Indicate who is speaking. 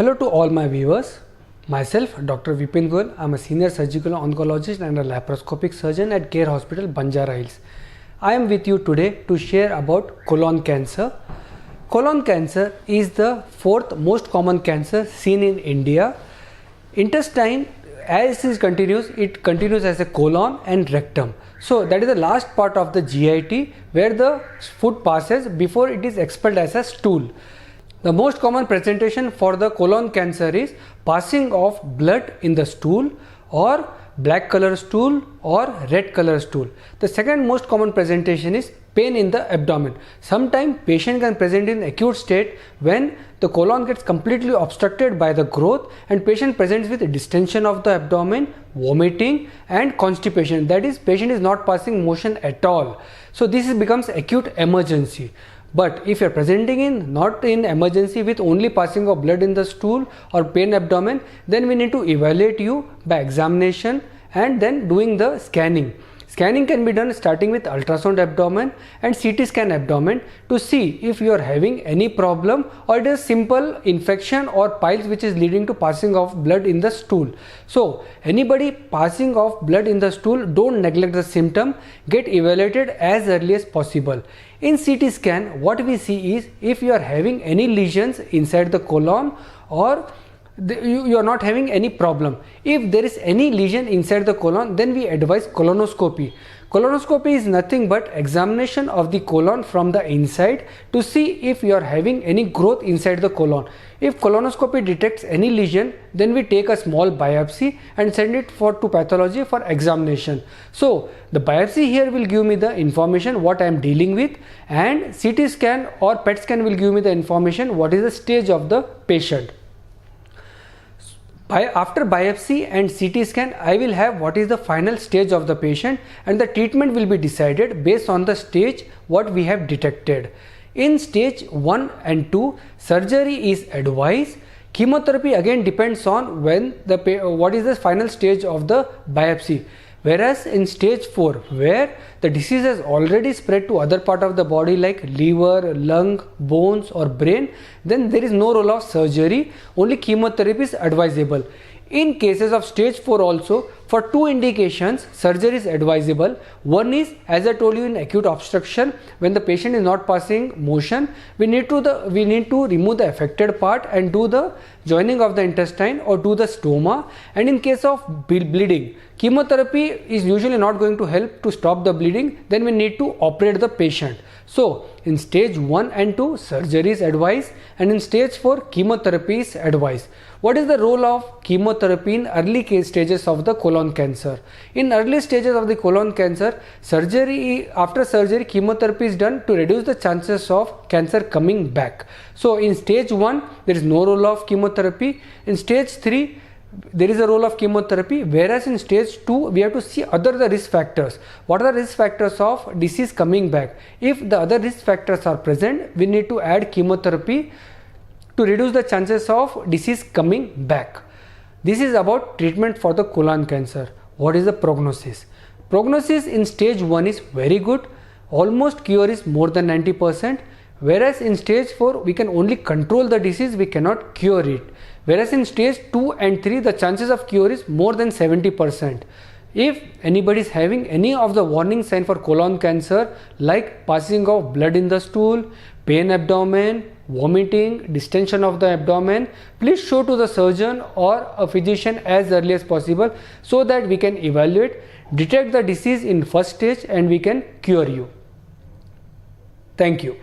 Speaker 1: Hello to all my viewers. Myself, Dr. Vipin Goel. I am a senior surgical oncologist and a laparoscopic surgeon at Care Hospital, Banjara Hills. I am with you today to share about colon cancer. Colon cancer is the fourth most common cancer seen in India. Intestine, as it continues as a colon and rectum. So that is the last part of the GIT where the food passes before it is expelled as a stool. The most common presentation for the colon cancer is passing of blood in the stool or black color stool or red color stool. The second most common presentation is pain in the abdomen. Sometimes patient can present in acute state when the colon gets completely obstructed by the growth and patient presents with distension of the abdomen, vomiting and constipation. That is, patient is not passing motion at all. So this becomes acute emergency. But if you are presenting not in emergency with only passing of blood in the stool or pain abdomen, then we need to evaluate you by examination and then doing the scanning. Scanning can be done starting with ultrasound abdomen and CT scan abdomen to see if you are having any problem or it is simple infection or piles which is leading to passing of blood in the stool. So anybody passing of blood in the stool, don't neglect the symptom, get evaluated as early as possible. In CT scan, what we see is if you are having any lesions inside the colon or you are not having any problem. If there is any lesion inside the colon, then we advise colonoscopy. Colonoscopy is nothing but examination of the colon from the inside to see if you are having any growth inside the colon. If colonoscopy detects any lesion, then we take a small biopsy and send it to pathology for examination. So the biopsy here will give me the information what I am dealing with, and CT scan or PET scan will give me the information what is the stage of the patient. After biopsy and CT scan, I will have what is the final stage of the patient and the treatment will be decided based on the stage what we have detected. In stage 1 and 2, surgery is advised. Chemotherapy again depends on what is the final stage of the biopsy. Whereas in stage 4, where the disease has already spread to other part of the body like liver, lung, bones or brain, then there is no role of surgery, only chemotherapy is advisable. In cases of stage 4 also, for two indications, surgery is advisable. One is, as I told you, in acute obstruction, when the patient is not passing motion, we need to remove the affected part and do the joining of the intestine or do the stoma. And in case of bleeding, chemotherapy is usually not going to help to stop the bleeding, then we need to operate the patient. So in stage 1 and 2, surgery is advised, and in stage 4, chemotherapy is advised. What is the role of chemotherapy in early stages of the colon cancer? In early stages of the colon cancer, after surgery, chemotherapy is done to reduce the chances of cancer coming back. So in stage 1, there is no role of chemotherapy. In stage 3, there is a role of chemotherapy, whereas in stage 2 we have to see the risk factors. What are the risk factors of disease coming back? If the other risk factors are present, we need to add chemotherapy to reduce the chances of disease coming back. This is about treatment for the colon cancer. What is the prognosis? Prognosis in stage 1 is very good. Almost cure is more than 90%. Whereas in stage 4 we can only control the disease, we cannot cure it. Whereas in stage 2 and 3 the chances of cure is more than 70%. If anybody is having any of the warning sign for colon cancer like passing of blood in the stool, pain abdomen, vomiting, distension of the abdomen, please show to the surgeon or a physician as early as possible so that we can evaluate, detect the disease in first stage and we can cure you. Thank you.